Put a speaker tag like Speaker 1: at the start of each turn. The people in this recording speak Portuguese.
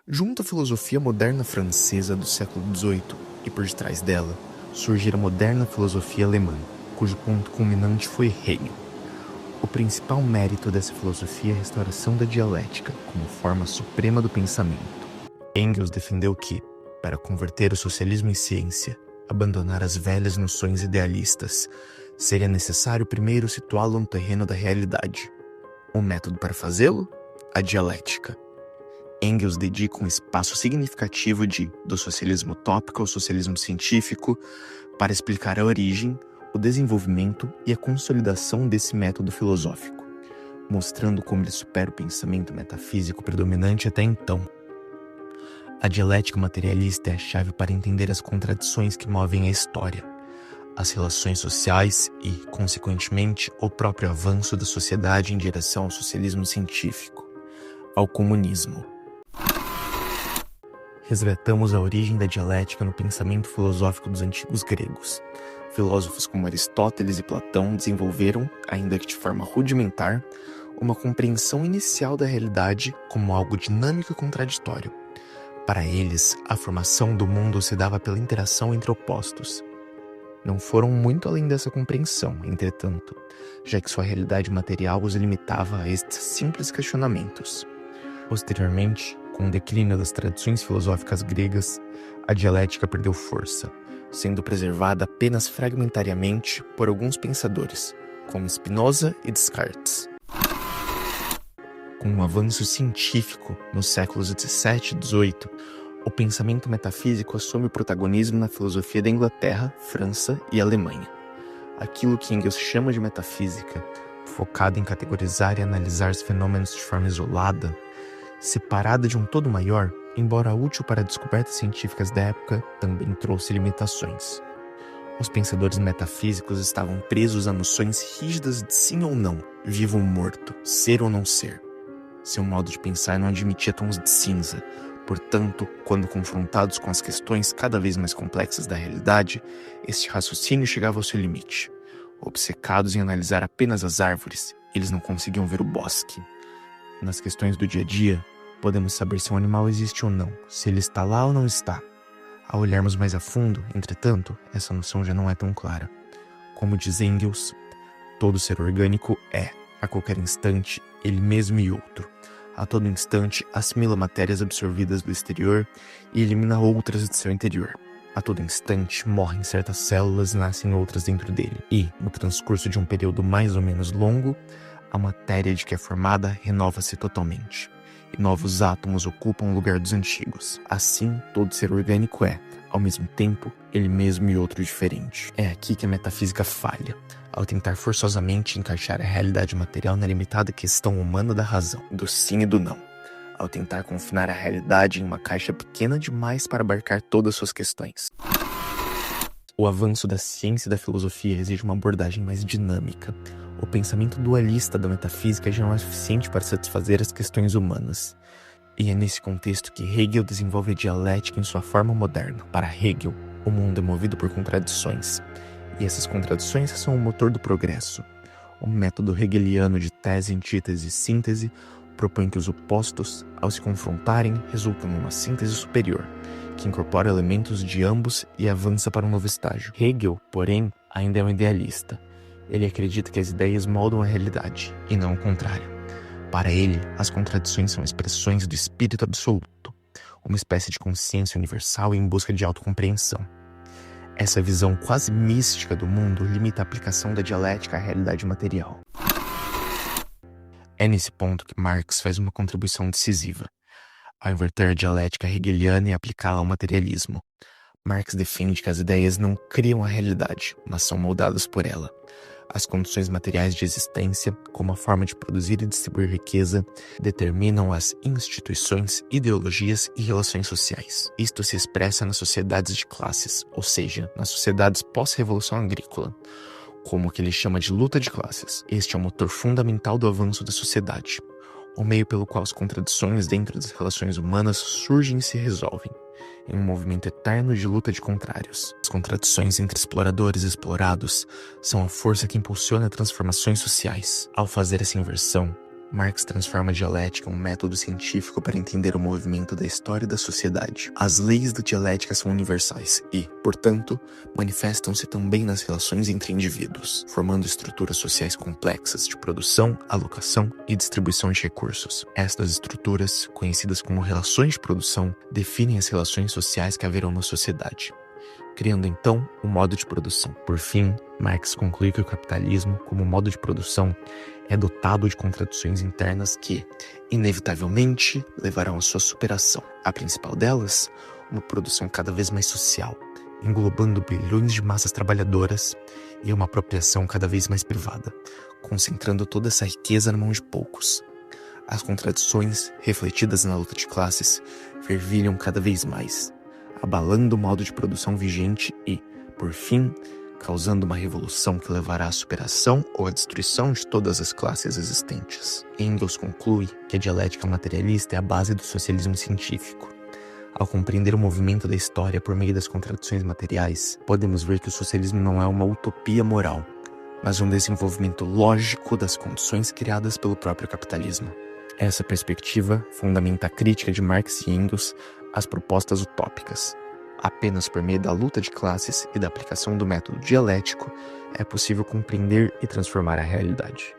Speaker 1: Junto à filosofia moderna francesa do século XVIII e por detrás dela, surgira a moderna filosofia alemã, cujo ponto culminante foi Hegel. O principal mérito dessa filosofia é a restauração da dialética como forma suprema do pensamento. Engels defendeu que, para converter o socialismo em ciência, abandonar as velhas noções idealistas, seria necessário primeiro situá-lo no terreno da realidade. O método para fazê-lo? A dialética. Engels dedica um espaço significativo do socialismo utópico ao socialismo científico para explicar a origem, o desenvolvimento e a consolidação desse método filosófico, mostrando como ele supera o pensamento metafísico predominante até então. A dialética materialista é a chave para entender as contradições que movem a história, as relações sociais e, consequentemente, o próprio avanço da sociedade em direção ao socialismo científico, ao comunismo. Resgatamos a origem da dialética no pensamento filosófico dos antigos gregos. Filósofos como Aristóteles e Platão desenvolveram, ainda que de forma rudimentar, uma compreensão inicial da realidade como algo dinâmico e contraditório. Para eles, a formação do mundo se dava pela interação entre opostos. Não foram muito além dessa compreensão, entretanto, já que sua realidade material os limitava a estes simples questionamentos. Posteriormente, com o declínio das tradições filosóficas gregas, a dialética perdeu força, sendo preservada apenas fragmentariamente por alguns pensadores, como Spinoza e Descartes. Com o avanço científico nos séculos XVII e XVIII, o pensamento metafísico assume o protagonismo na filosofia da Inglaterra, França e Alemanha. Aquilo que Engels chama de metafísica, focada em categorizar e analisar os fenômenos de forma isolada, separada de um todo maior, embora útil para descobertas científicas da época, também trouxe limitações. Os pensadores metafísicos estavam presos a noções rígidas de sim ou não, vivo ou morto, ser ou não ser. Seu modo de pensar não admitia tons de cinza. Portanto, quando confrontados com as questões cada vez mais complexas da realidade, este raciocínio chegava ao seu limite. Obcecados em analisar apenas as árvores, eles não conseguiam ver o bosque. Nas questões do dia a dia, podemos saber se um animal existe ou não, se ele está lá ou não está. Ao olharmos mais a fundo, entretanto, essa noção já não é tão clara. Como diz Engels, todo ser orgânico é, a qualquer instante, ele mesmo e outro. A todo instante, assimila matérias absorvidas do exterior e elimina outras de seu interior. A todo instante, morrem certas células e nascem outras dentro dele. E, no transcurso de um período mais ou menos longo, a matéria de que é formada renova-se totalmente. E novos átomos ocupam o lugar dos antigos. Assim, todo ser orgânico é, ao mesmo tempo, ele mesmo e outro diferente. É aqui que a metafísica falha, ao tentar forçosamente encaixar a realidade material na limitada questão humana da razão, do sim e do não, ao tentar confinar a realidade em uma caixa pequena demais para abarcar todas suas questões. O avanço da ciência e da filosofia exige uma abordagem mais dinâmica. O pensamento dualista da metafísica já não é suficiente para satisfazer as questões humanas. E é nesse contexto que Hegel desenvolve a dialética em sua forma moderna. Para Hegel, o mundo é movido por contradições. E essas contradições são o motor do progresso. O método hegeliano de tese, antítese e síntese propõe que os opostos, ao se confrontarem, resultam numa síntese superior, que incorpora elementos de ambos e avança para um novo estágio. Hegel, porém, ainda é um idealista. Ele acredita que as ideias moldam a realidade, e não o contrário. Para ele, as contradições são expressões do espírito absoluto, uma espécie de consciência universal em busca de autocompreensão. Essa visão quase mística do mundo limita a aplicação da dialética à realidade material. É nesse ponto que Marx faz uma contribuição decisiva, ao inverter a dialética hegeliana e aplicá-la ao materialismo. Marx defende que as ideias não criam a realidade, mas são moldadas por ela. As condições materiais de existência, como a forma de produzir e distribuir riqueza, determinam as instituições, ideologias e relações sociais. Isto se expressa nas sociedades de classes, ou seja, nas sociedades pós-revolução agrícola, como o que ele chama de luta de classes. Este é o motor fundamental do avanço da sociedade, o meio pelo qual as contradições dentro das relações humanas surgem e se resolvem, em um movimento eterno de luta de contrários. As contradições entre exploradores e explorados são a força que impulsiona transformações sociais. Ao fazer essa inversão, Marx transforma a dialética em um método científico para entender o movimento da história e da sociedade. As leis da dialética são universais e, portanto, manifestam-se também nas relações entre indivíduos, formando estruturas sociais complexas de produção, alocação e distribuição de recursos. Estas estruturas, conhecidas como relações de produção, definem as relações sociais que haverão na sociedade, criando então o modo de produção. Por fim, Marx conclui que o capitalismo, como modo de produção, é dotado de contradições internas que, inevitavelmente, levarão à sua superação. A principal delas, uma produção cada vez mais social, englobando bilhões de massas trabalhadoras e uma apropriação cada vez mais privada, concentrando toda essa riqueza na mão de poucos. As contradições, refletidas na luta de classes, fervilham cada vez mais, abalando o modo de produção vigente e, por fim, causando uma revolução que levará à superação ou à destruição de todas as classes existentes. Engels conclui que a dialética materialista é a base do socialismo científico. Ao compreender o movimento da história por meio das contradições materiais, podemos ver que o socialismo não é uma utopia moral, mas um desenvolvimento lógico das condições criadas pelo próprio capitalismo. Essa perspectiva fundamenta a crítica de Marx e Engels às propostas utópicas. Apenas por meio da luta de classes e da aplicação do método dialético é possível compreender e transformar a realidade.